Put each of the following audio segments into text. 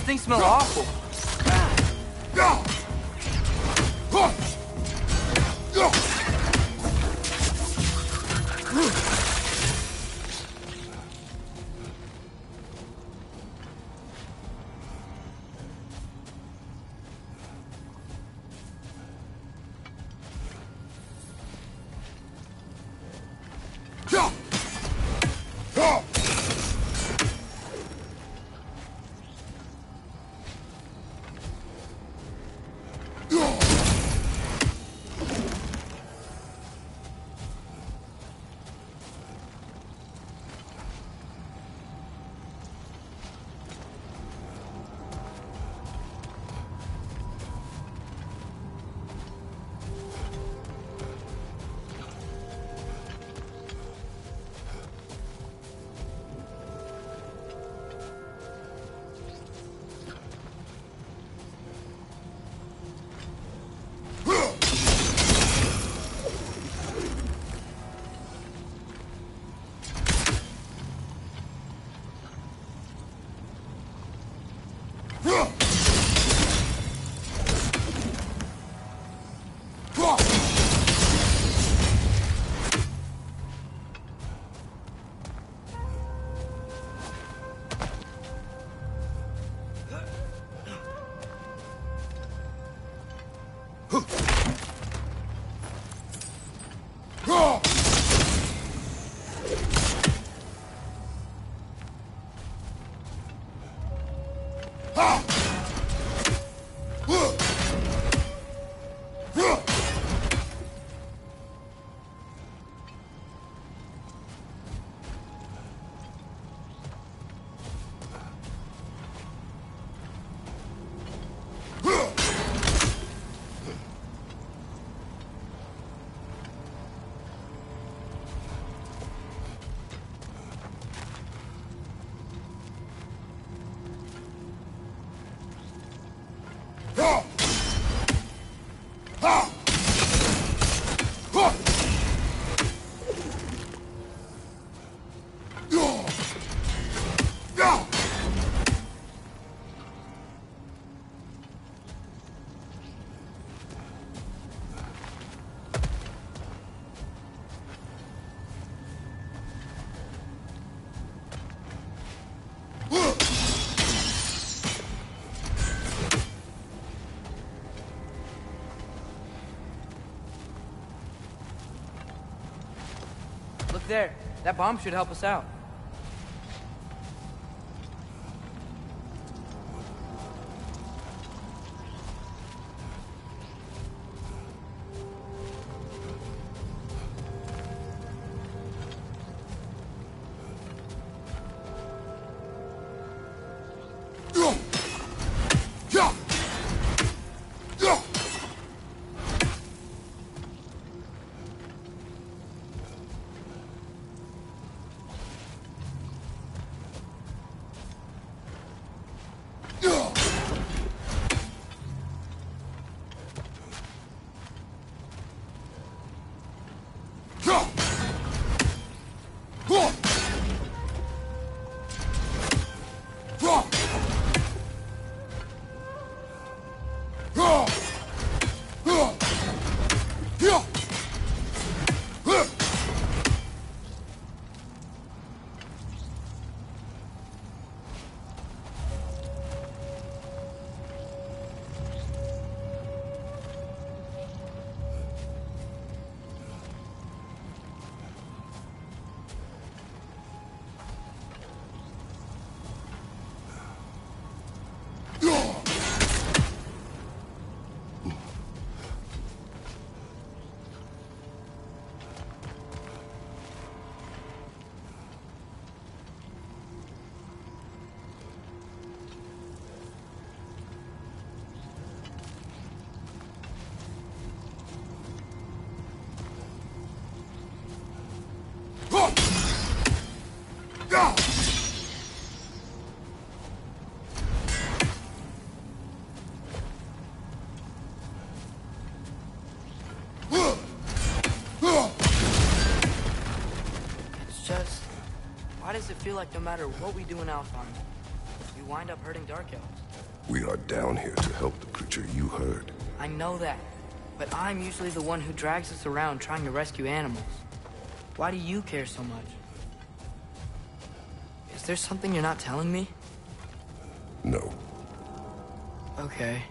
things smell awful. Look there. That bomb should help us out. Why does it feel like no matter what we do in Alpine, we wind up hurting Dark Elves? We are down here to help the creature you heard. I know that, but I'm usually the one who drags us around trying to rescue animals. Why do you care so much? Is there something you're not telling me? No. Okay.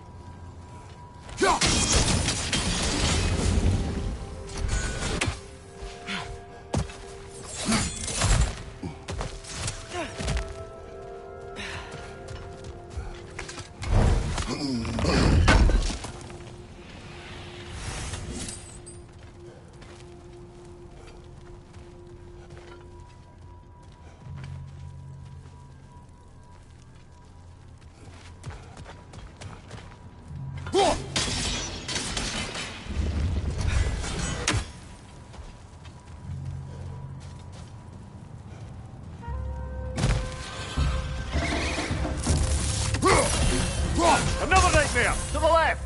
Another nightmare! To the left!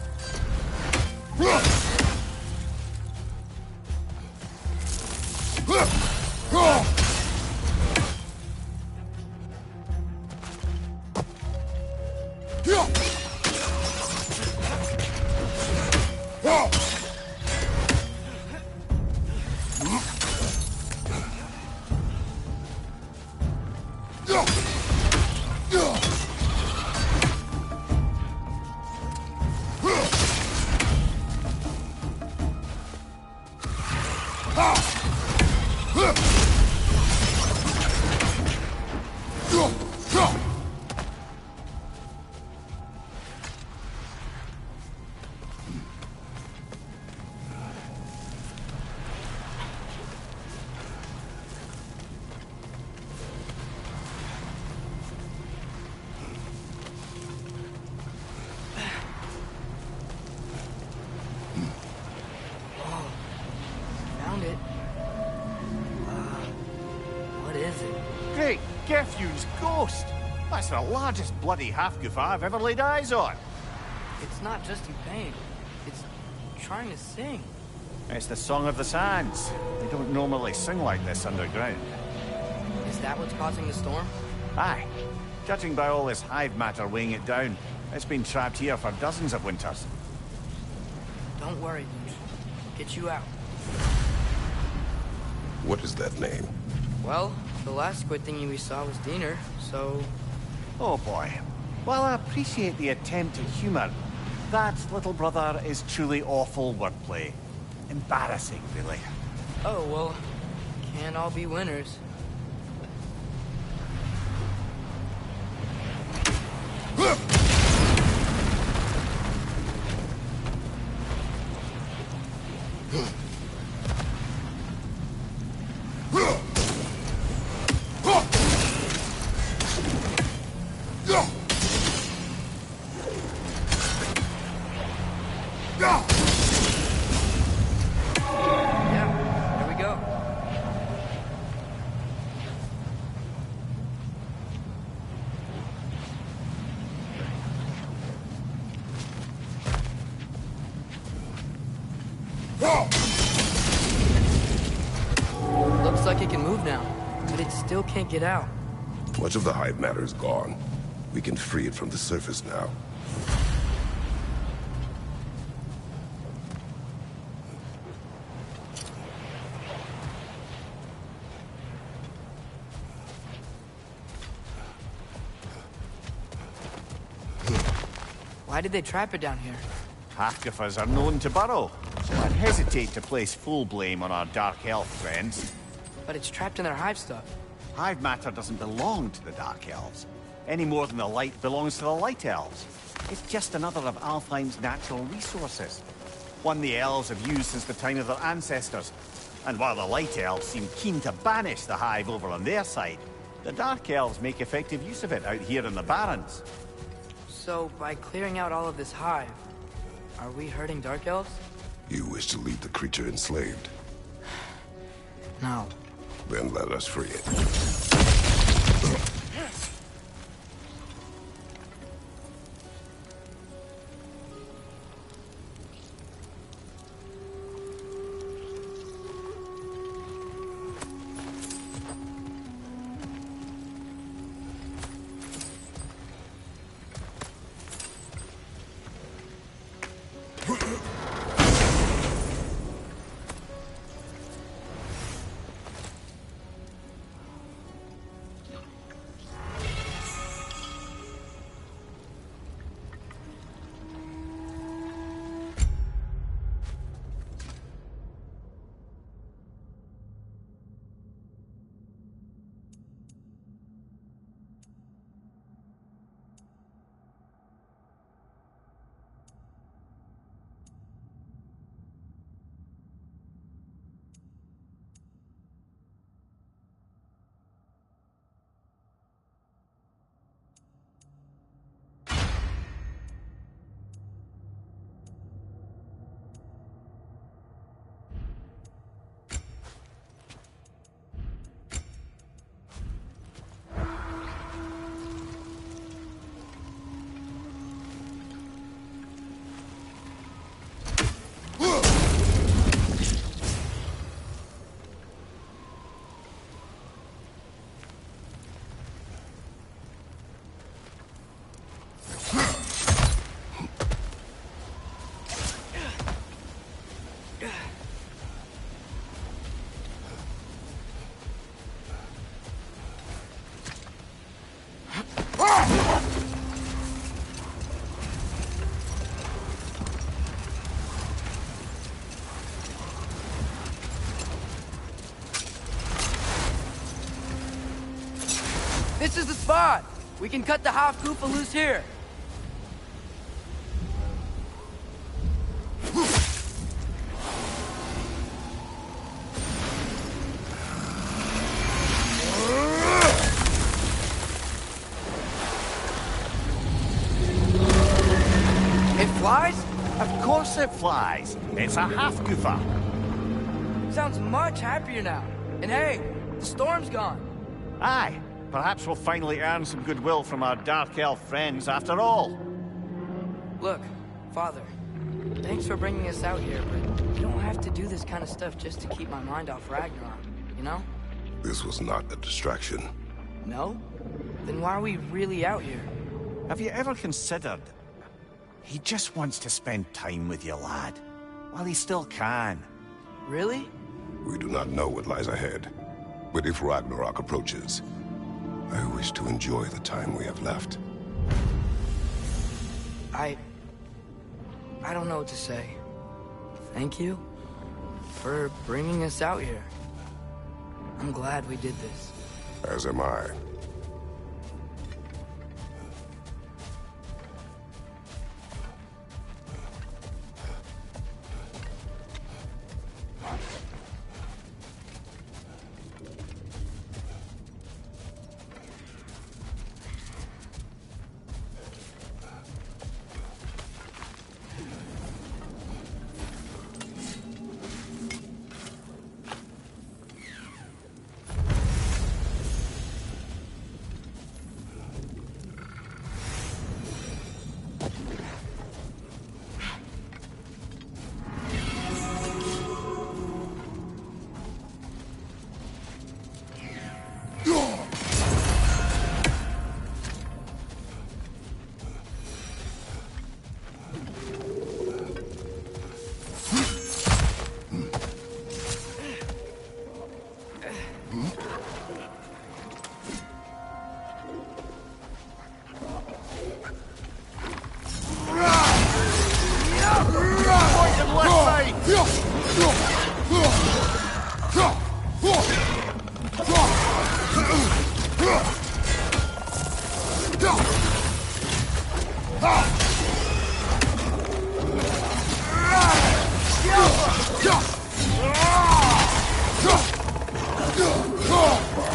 Found it. What is it? Great Geffune's ghost! That's the largest bloody half-goof I've ever laid eyes on. It's not just in pain. It's trying to sing. It's the Song of the Sands. They don't normally sing like this underground. Is that what's causing the storm? Aye. Judging by all this hive matter weighing it down, it's been trapped here for dozens of winters. Don't worry, Luge. Get you out. What is that name? Well, the last squid thingy we saw was Diener, so... Oh boy. While I appreciate the attempt at humor, that, little brother, is truly awful wordplay. Embarrassing, really. Oh, well, can't all be winners. Yeah, here we go. Looks like it can move now, but it still can't get out. Much of the hive matter is gone. We can free it from the surface now. Why did they trap it down here? Half-goofers are known to burrow, so I'd hesitate to place full blame on our dark elf friends. But it's trapped in their hive stuff. Hive matter doesn't belong to the Dark Elves, any more than the light belongs to the Light Elves. It's just another of Alfheim's natural resources. One the elves have used since the time of their ancestors. And while the Light Elves seem keen to banish the hive over on their side, the Dark Elves make effective use of it out here in the Barrens. So, by clearing out all of this hive, are we hurting Dark Elves? You wish to leave the creature enslaved? No. Then let us free it. This is the spot! We can cut the half-goofa loose here. It flies? Of course it flies. It's a half-goofa. Sounds much happier now. And hey, the storm's gone. Aye, perhaps we'll finally earn some goodwill from our Dark Elf friends after all. Look, Father, thanks for bringing us out here, but you don't have to do this kind of stuff just to keep my mind off Ragnarok, you know? This was not a distraction. No? Then why are we really out here? Have you ever considered... He just wants to spend time with you, lad. While he still can. Really? We do not know what lies ahead. But if Ragnarok approaches, I wish to enjoy the time we have left. I don't know what to say. Thank you for bringing us out here. I'm glad we did this. As am I.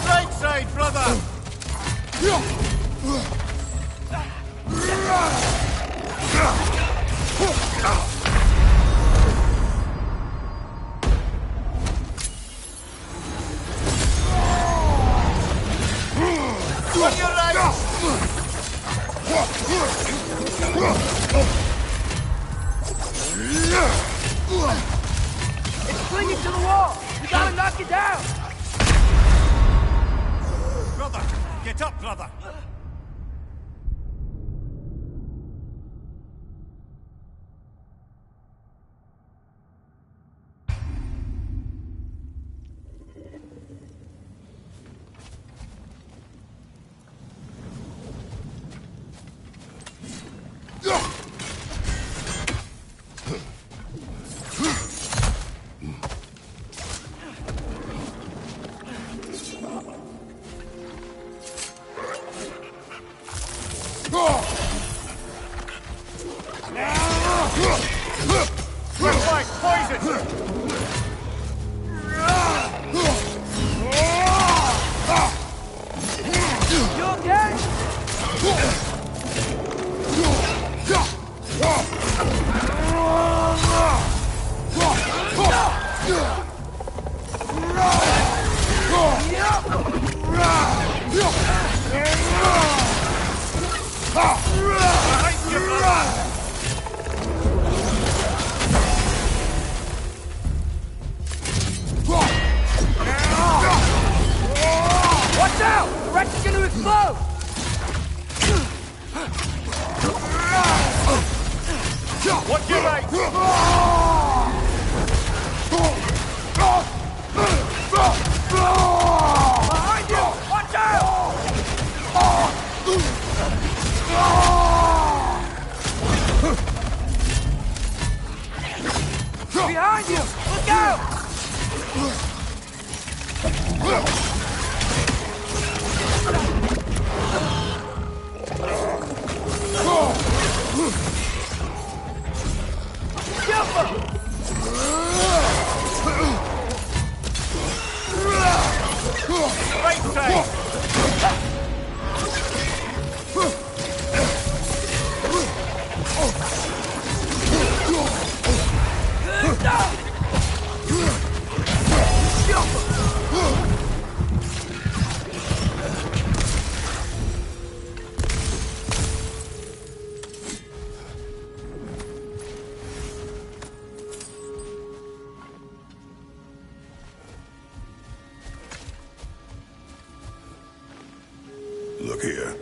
Right side, brother! On your right! It's clinging to the wall! We gotta knock it down! Brother! Get up, brother! Watch out! The wreck is gonna explode! Watch your right! Behind you! Watch out! Behind you! Look out! Right side! Look here.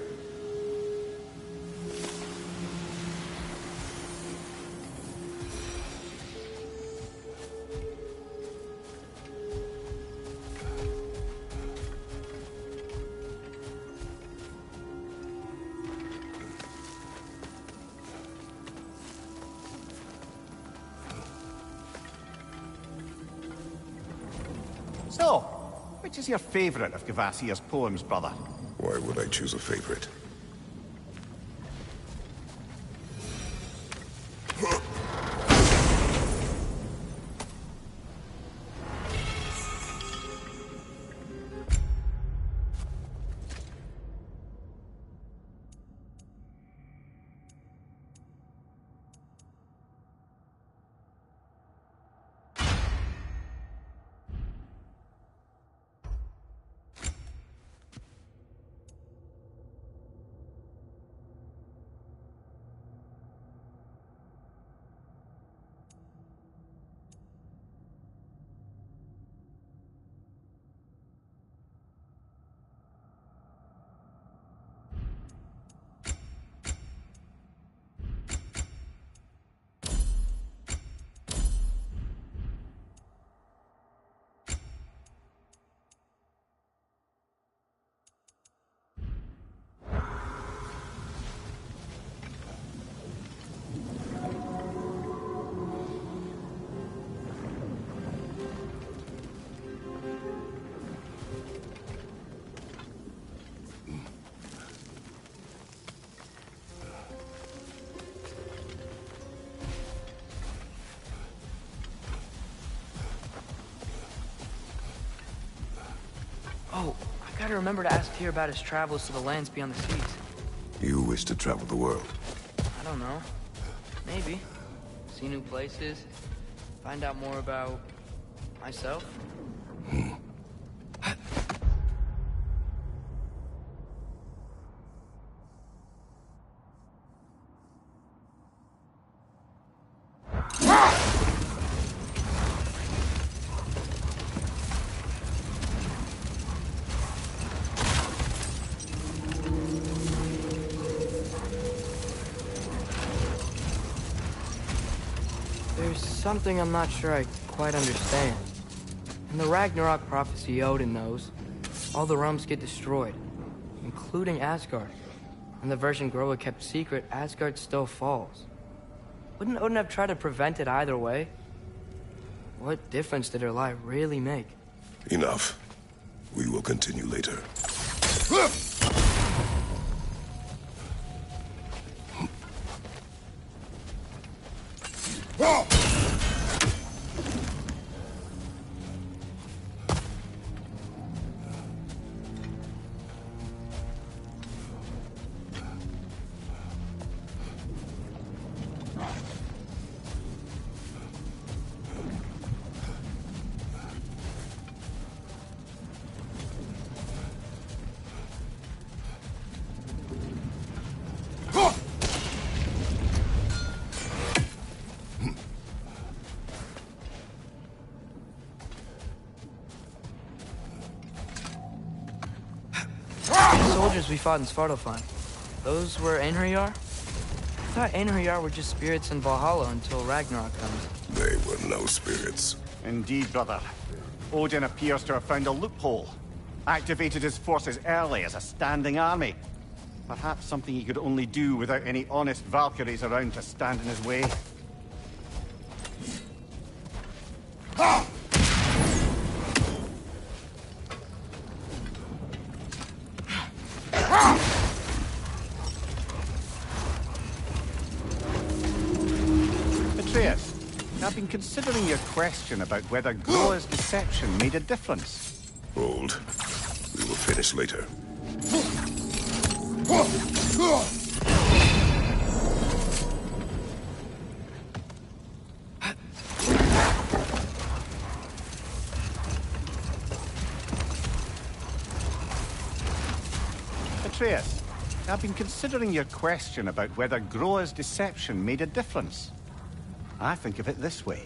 So, which is your favourite of Gavassia's poems, brother? Why would I choose a favorite? Oh, I gotta remember to ask Tyr about his travels to the lands beyond the seas. You wish to travel the world. I don't know. Maybe. See new places. Find out more about... myself. There's something I'm not sure I quite understand. In the Ragnarok prophecy Odin knows, all the realms get destroyed, including Asgard. In the version Groa kept secret, Asgard still falls. Wouldn't Odin have tried to prevent it either way? What difference did her lie really make? Enough. We will continue later. Soldiers we fought in Svartalfheim. Those were Einherjar? I thought Einherjar were just spirits in Valhalla until Ragnarok comes. They were no spirits. Indeed, brother. Odin appears to have found a loophole. Activated his forces early as a standing army. Perhaps something he could only do without any honest Valkyries around to stand in his way. Atreus, I've been considering your question about whether Groa's deception made a difference. Hold. We will finish later. Atreus, I've been considering your question about whether Groa's deception made a difference. I think of it this way.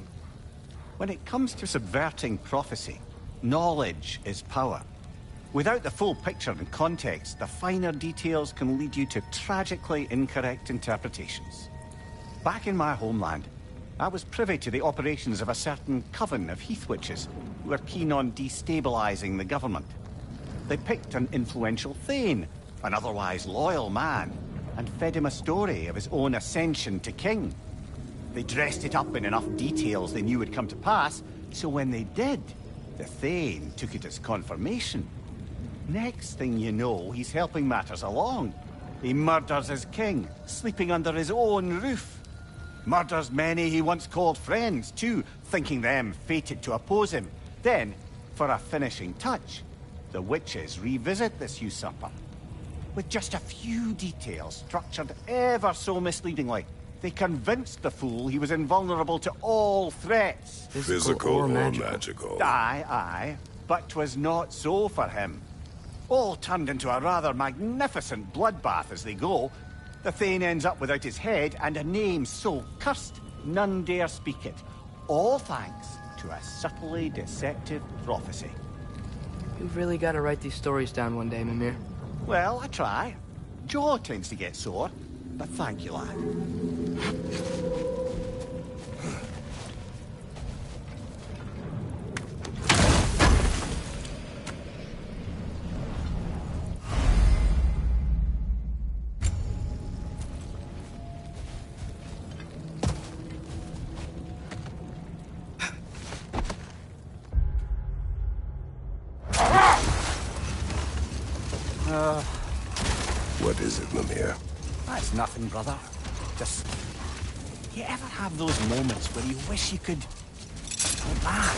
When it comes to subverting prophecy, knowledge is power. Without the full picture and context, the finer details can lead you to tragically incorrect interpretations. Back in my homeland, I was privy to the operations of a certain coven of heath witches who were keen on destabilizing the government. They picked an influential Thane, an otherwise loyal man, and fed him a story of his own ascension to king. They dressed it up in enough details they knew would come to pass, so when they did, the Thane took it as confirmation. Next thing you know, he's helping matters along. He murders his king, sleeping under his own roof. Murders many he once called friends, too, thinking them fated to oppose him. Then, for a finishing touch, the witches revisit this usurper. With just a few details structured ever so misleadingly, they convinced the fool he was invulnerable to all threats. Physical or magical? Aye. But 'twas not so for him. All turned into a rather magnificent bloodbath as they go. The Thane ends up without his head and a name so cursed none dare speak it. All thanks to a subtly deceptive prophecy. You've really got to write these stories down one day, Mimir. Well, I try. Jaw tends to get sore, but thank you, lad. What is it, Mimir? That's nothing, brother. Just... You ever have those moments where you wish you could... go back?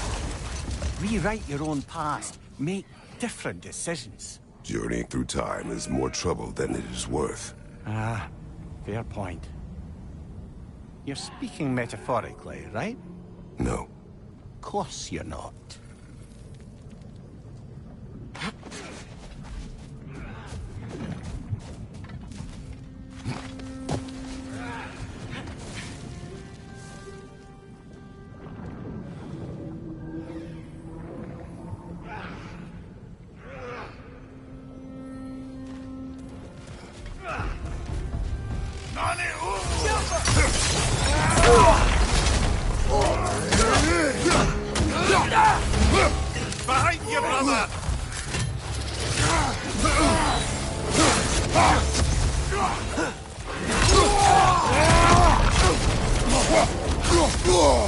Rewrite your own past. Make different decisions. Journeying through time is more trouble than it is worth. Ah, fair point. You're speaking metaphorically, right? No. Of course you're not. Behind you, brother!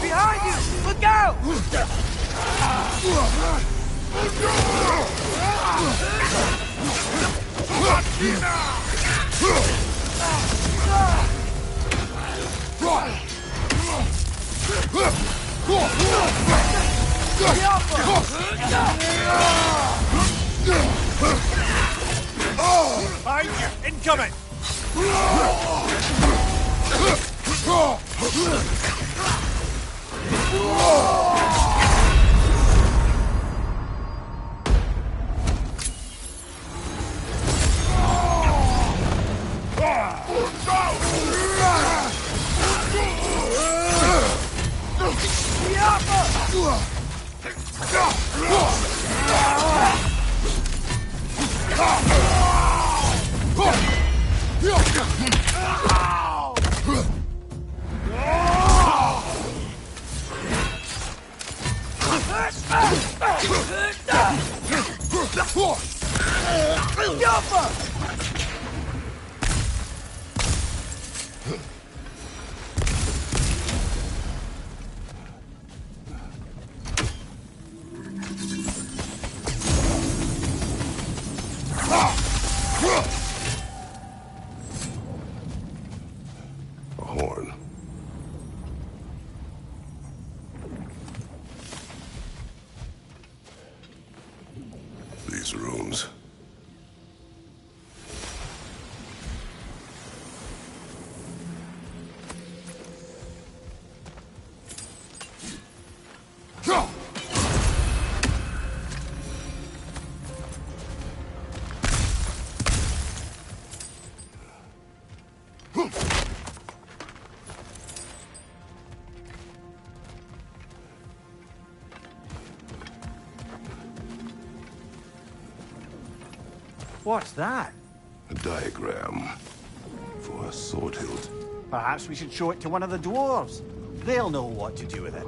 Behind you! Look out! Behind you! Incoming! A horn. What's that? A diagram for a sword hilt. Perhaps we should show it to one of the dwarves. They'll know what to do with it.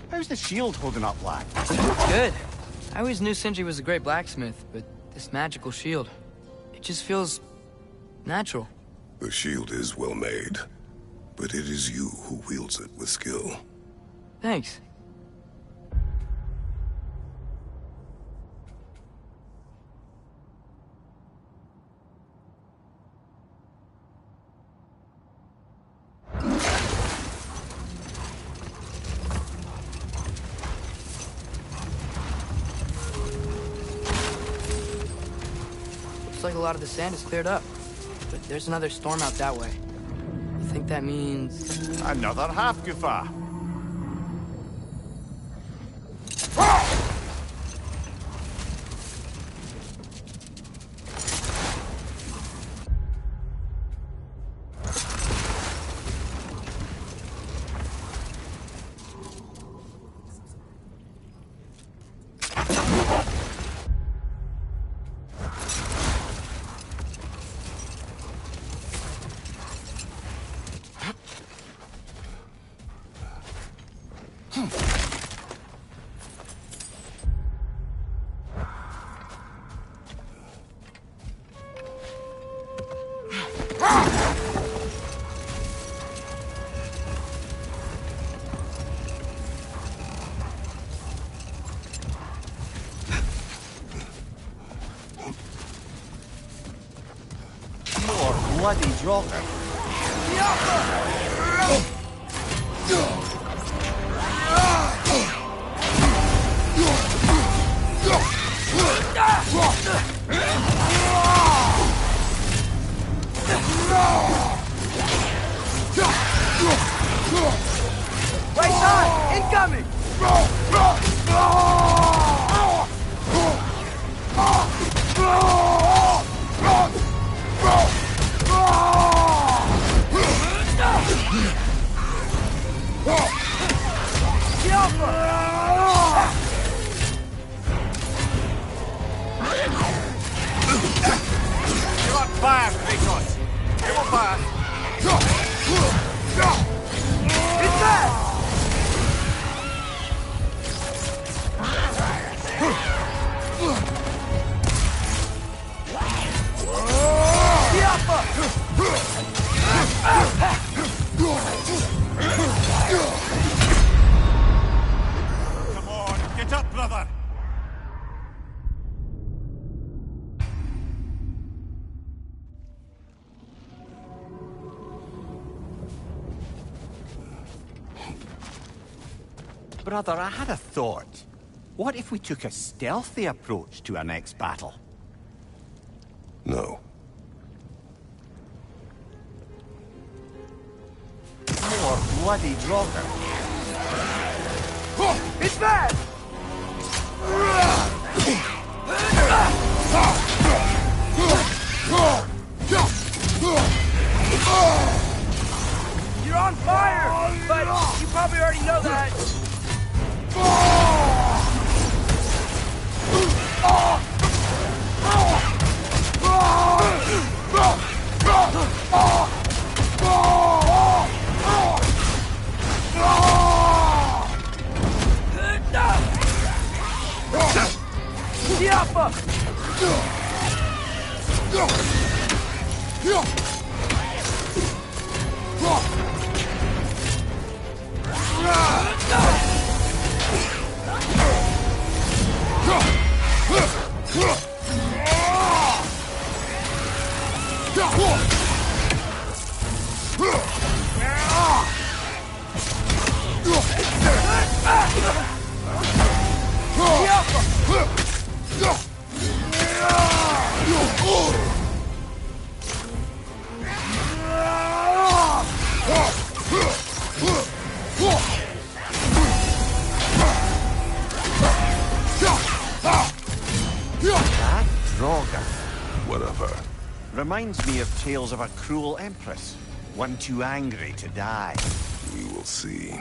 How's the shield holding up, lad? Good. I always knew Sindri was a great blacksmith, but this magical shield, it just feels natural. The shield is well made, but it is you who wields it with skill. Thanks. Looks like a lot of the sand is cleared up, but there's another storm out that way. You think that means... Another half goofa. Bloody Drocker. Right side! Incoming! You're on fire, Kratos. You're on fire. It's back! Come on, get up, brother. Brother, I had a thought. What if we took a stealthy approach to our next battle? No. More bloody Drocker. It's bad! You're on fire! But you probably already know that. Keep up! That Droga Whatever. reminds me of tales of a cruel empress, one too angry to die. We will see.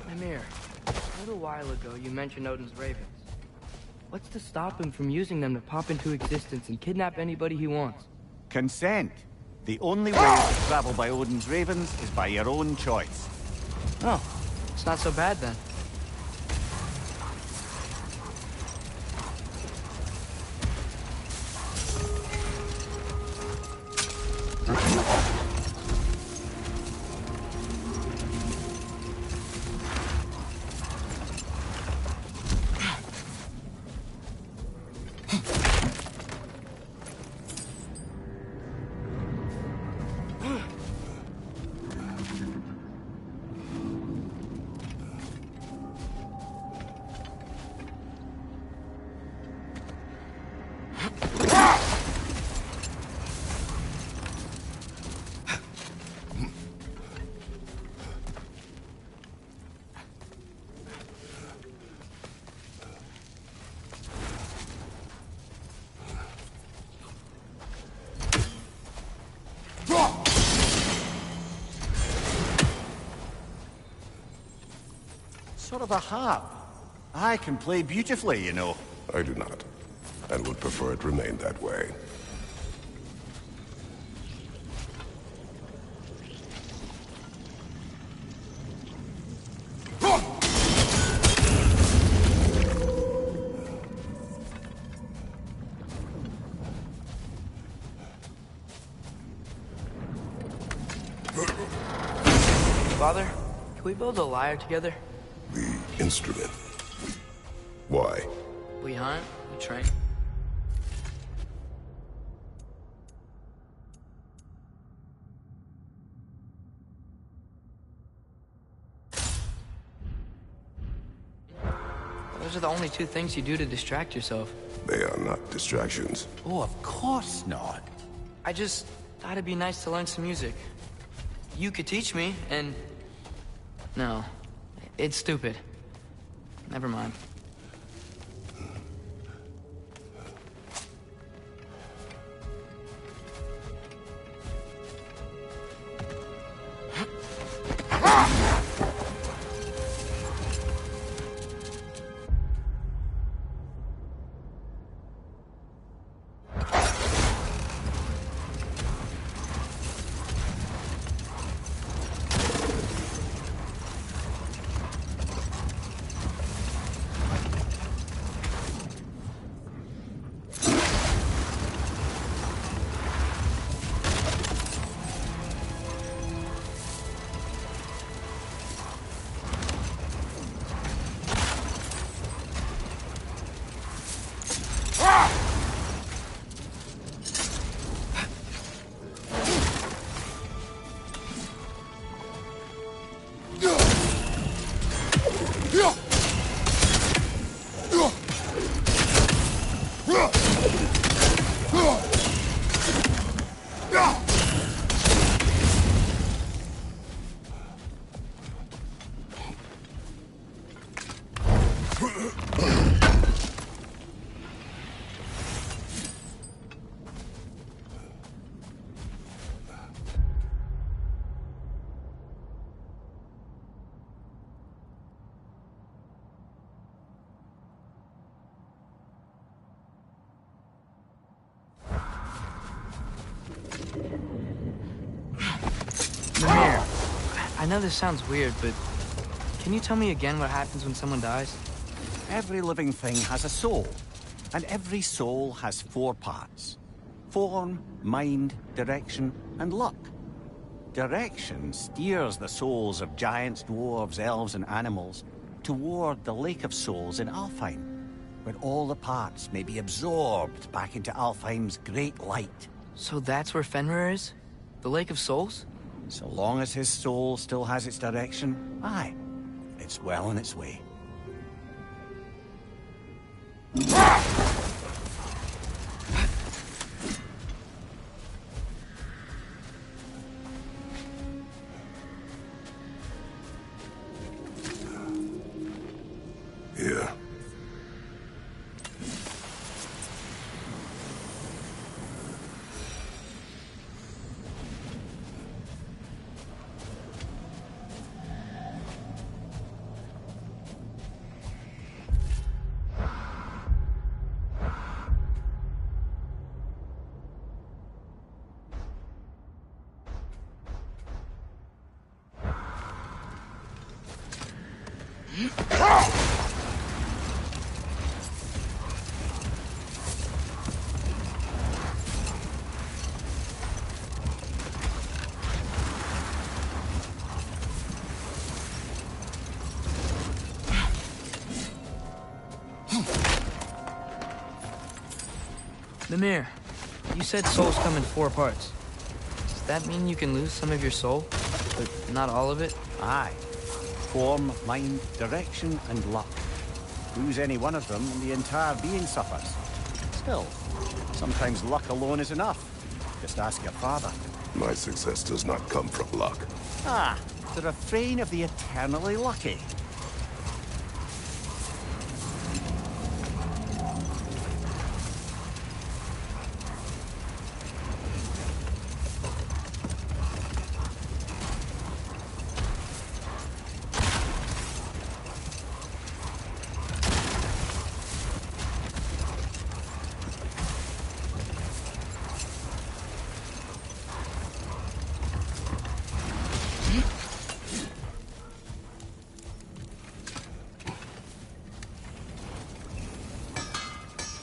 Mimir, a little while ago you mentioned Odin's ravens. What's to stop him from using them to pop into existence and kidnap anybody he wants? Consent. The only way to travel by Odin's ravens is by your own choice. Oh, it's not so bad then. Sort of a harp. I can play beautifully, you know. I do not, and would prefer it remain that way. Father, can we build a lyre together? The instrument. Why? We hunt, we train. Those are the only two things you do to distract yourself. They are not distractions. Oh, of course not. I just thought it'd be nice to learn some music. You could teach me, and... No, it's stupid. Never mind. know this sounds weird, but can you tell me again what happens when someone dies? Every living thing has a soul, and every soul has 4 parts. Form, mind, direction, and luck. Direction steers the souls of giants, dwarves, elves, and animals toward the Lake of Souls in Alfheim, where all the parts may be absorbed back into Alfheim's great light. So that's where Fenrir is? The Lake of Souls? So long as his soul still has its direction, aye, it's well on its way. Here. Mimir, you said souls come in 4 parts. Does that mean you can lose some of your soul, but not all of it? Aye. Form, mind, direction, and luck. Lose any one of them, and the entire being suffers. Still, sometimes luck alone is enough. Just ask your father. My success does not come from luck. Ah, the refrain of the eternally lucky.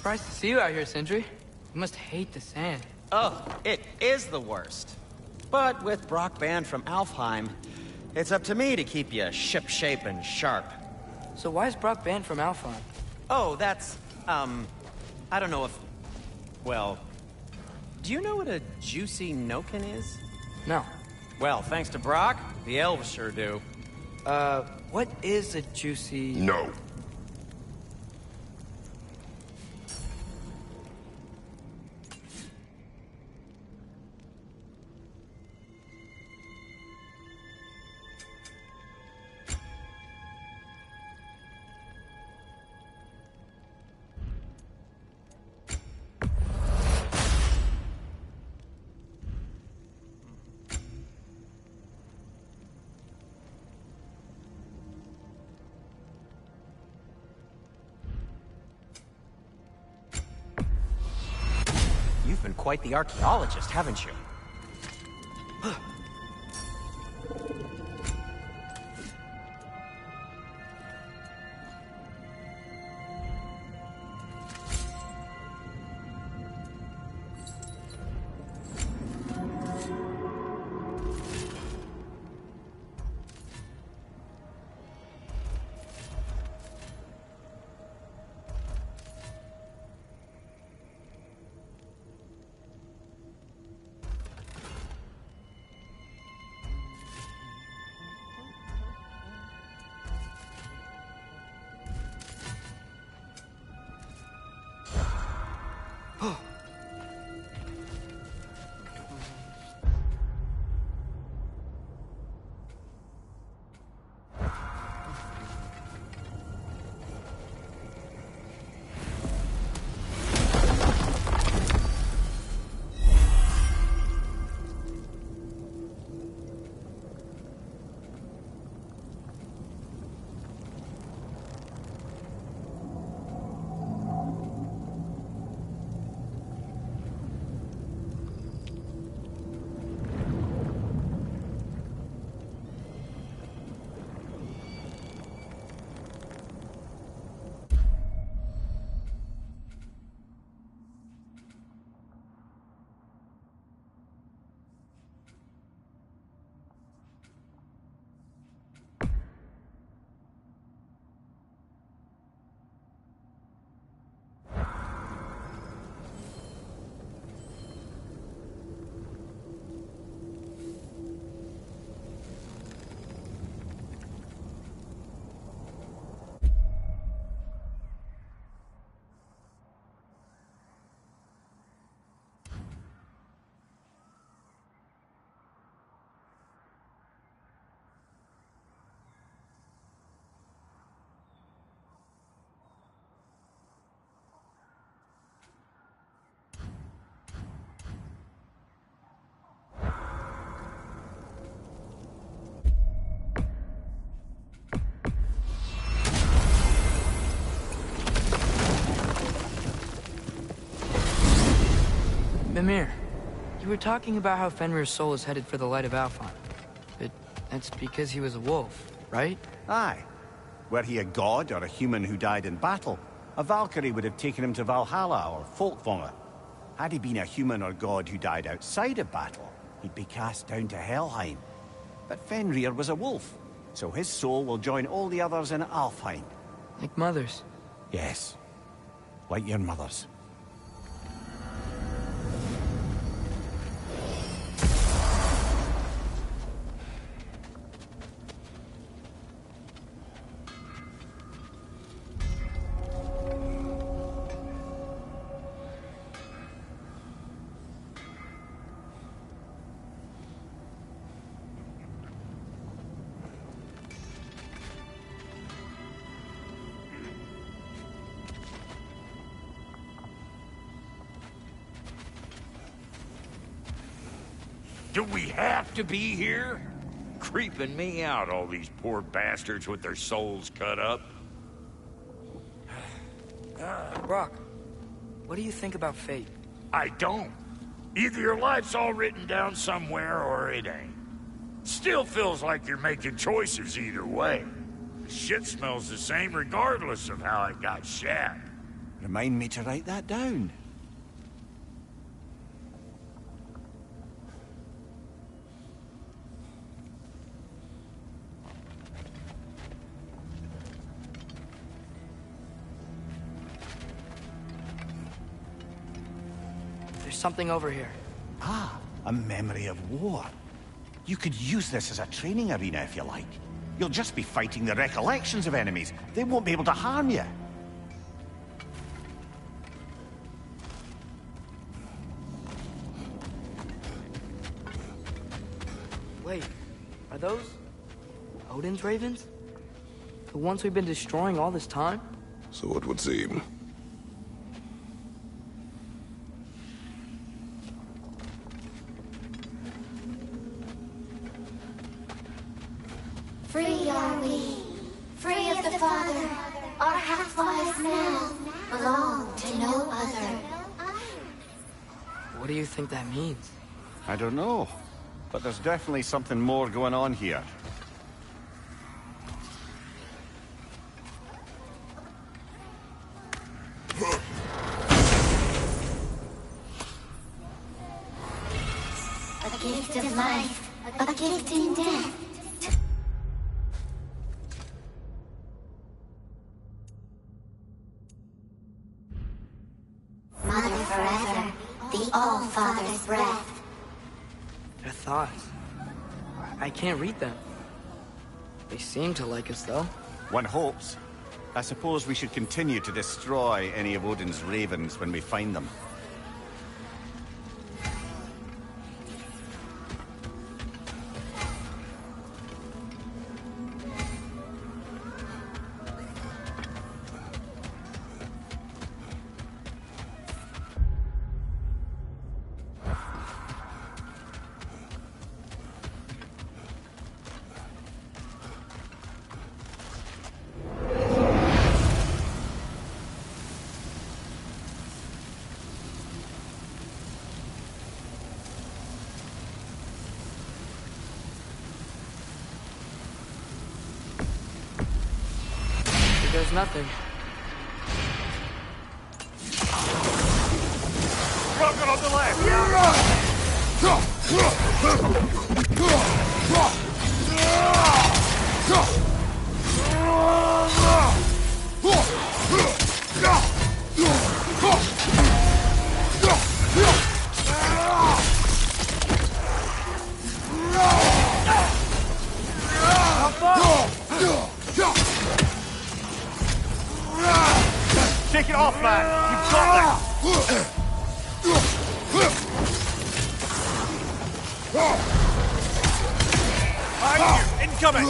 Surprised to see you out here, Sindri. You must hate the sand. Oh, it is the worst. But with Brock banned from Alfheim, it's up to me to keep you ship-shape and sharp. So why is Brock banned from Alfheim? Oh, that's, I don't know if... Well, do you know what a juicy Noken is? No. Well, thanks to Brock, the elves sure do. What is a juicy... No. You've been quite the archaeologist, haven't you? Mimir, you were talking about how Fenrir's soul is headed for the light of Alfheim. But that's because he was a wolf, right? Aye. Were he a god or a human who died in battle, a Valkyrie would have taken him to Valhalla or Folkvanga. Had he been a human or god who died outside of battle, he'd be cast down to Helheim. But Fenrir was a wolf, so his soul will join all the others in Alfheim. Like mothers. Yes. Like your mother's. Do we have to be here? Creeping me out, all these poor bastards with their souls cut up. Brock, what do you think about fate? I don't. Either your life's all written down somewhere or it ain't. Still feels like you're making choices either way. The shit smells the same regardless of how it got shat. Remind me to write that down. There's something over here. Ah, a memory of war. You could use this as a training arena if you like. You'll just be fighting the recollections of enemies. They won't be able to harm you. Wait, are those Odin's ravens? The ones we've been destroying all this time? So it would seem. Free are we, free of the Father. Our half-lives now belong to no other. What do you think that means? I don't know, but there's definitely something more going on here. A gift of life, a gift in death. Mother forever, the All-Father's breath. Their thoughts. I can't read them. They seem to like us, though. One hopes. I suppose we should continue to destroy any of Odin's ravens when we find them. There's nothing. Rocket on the left! Take it off, man! You've got that! I'm here! Incoming!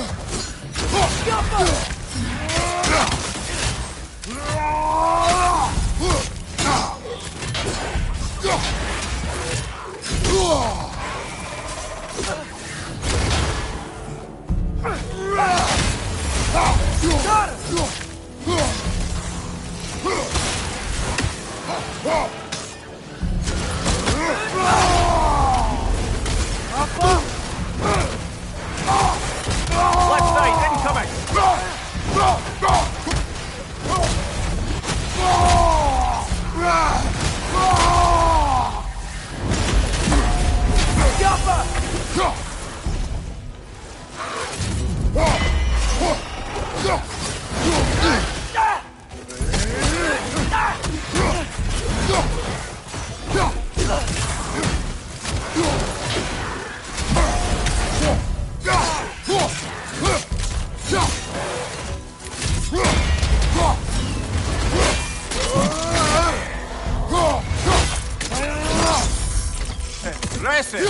Aggressive!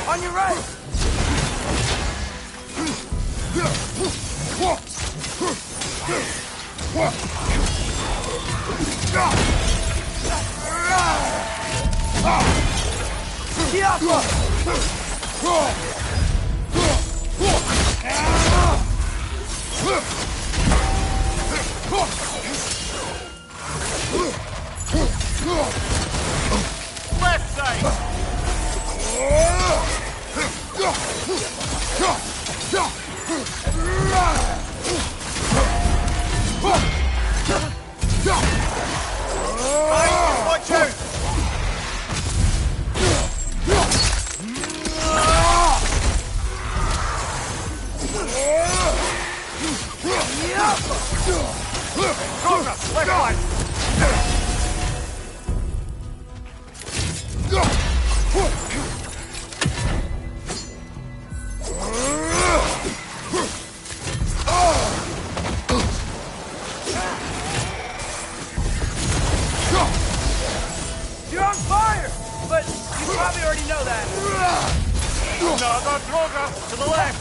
On your right! Left side! Watch out! Cobra, left one! You're on fire! But you probably already know that. Another Droga to the left!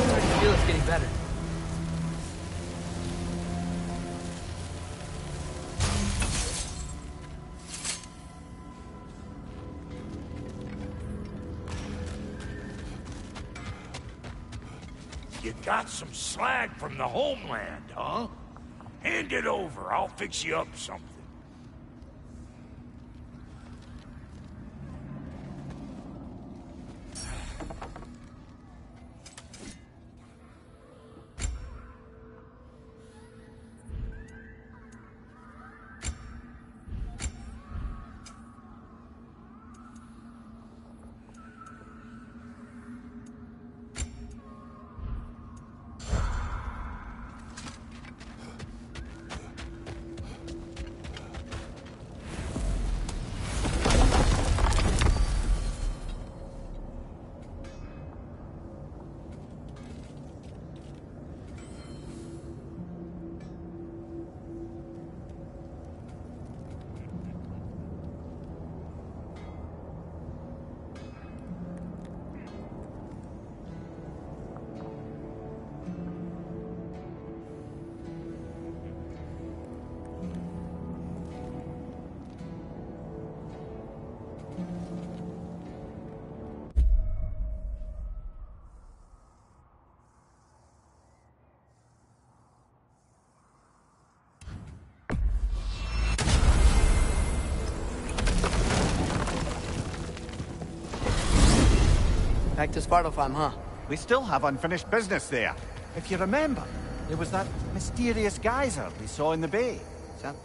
I feel it's getting better. You got some slag from the homeland, huh? Hand it over. I'll fix you up something. Back to Svartalfheim, huh? We still have unfinished business there. If you remember, there was that mysterious geyser we saw in the bay.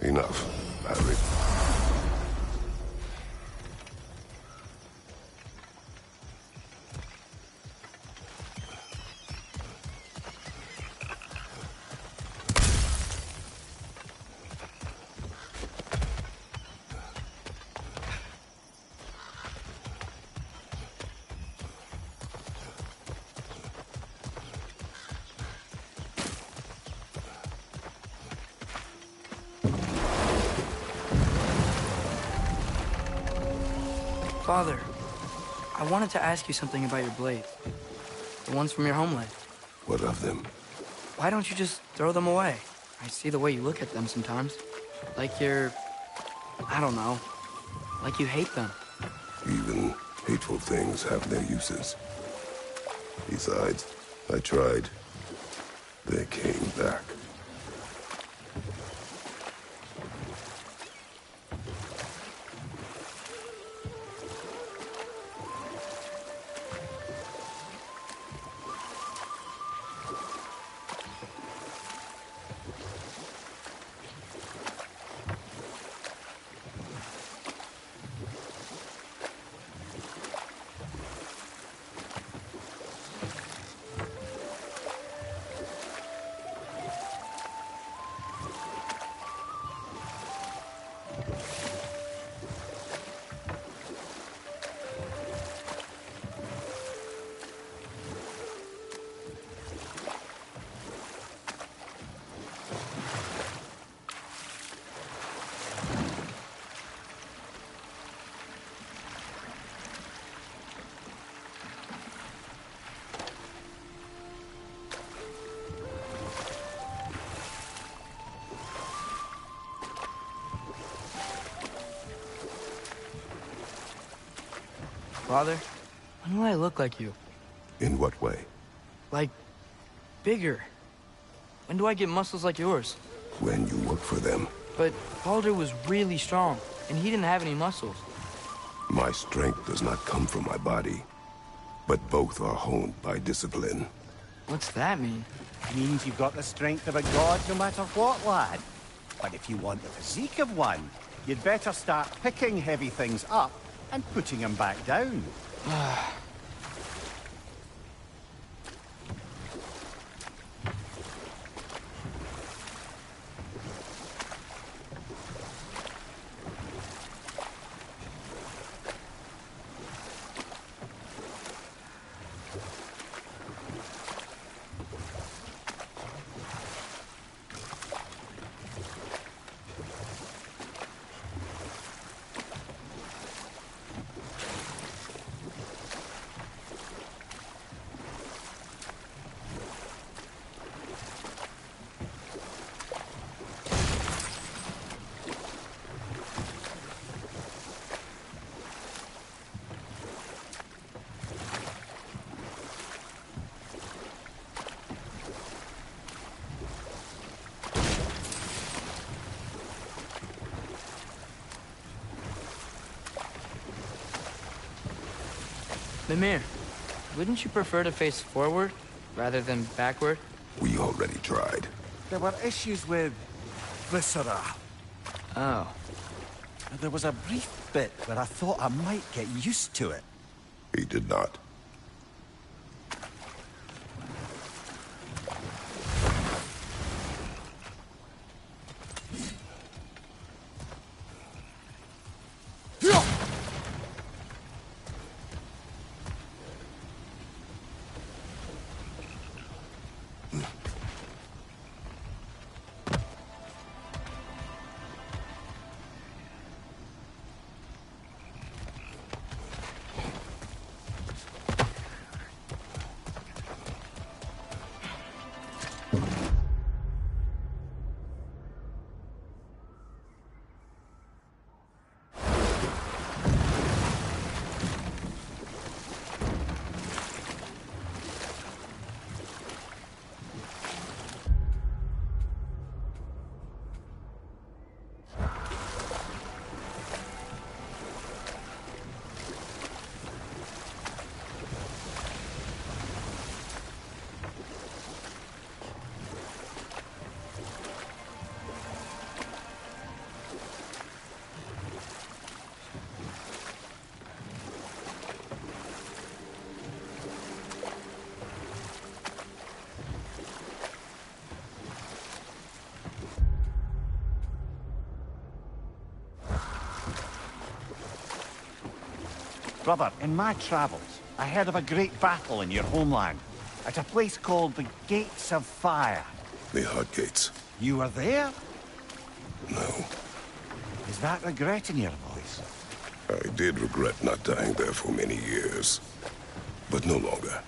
Enough, Harry. Father, I wanted to ask you something about your blades. The ones from your homeland. What of them? Why don't you just throw them away? I see the way you look at them sometimes. Like you're... I don't know. Like you hate them. Even hateful things have their uses. Besides, I tried. They came back. Father, when do I look like you? In what way? Like, bigger. When do I get muscles like yours? When you work for them. But Baldur was really strong, and he didn't have any muscles. My strength does not come from my body, but both are honed by discipline. What's that mean? Means you've got the strength of a god no matter what, lad. But if you want the physique of one, you'd better start picking heavy things up and putting them back down. Mimir, wouldn't you prefer to face forward rather than backward? We already tried. There were issues with viscera. Oh. There was a brief bit where I thought I might get used to it. He did not. Brother, in my travels, I heard of a great battle in your homeland, at a place called the Gates of Fire. The Hut Gates. You were there? No. Is that regret in your voice? I did regret not dying there for many years. But no longer.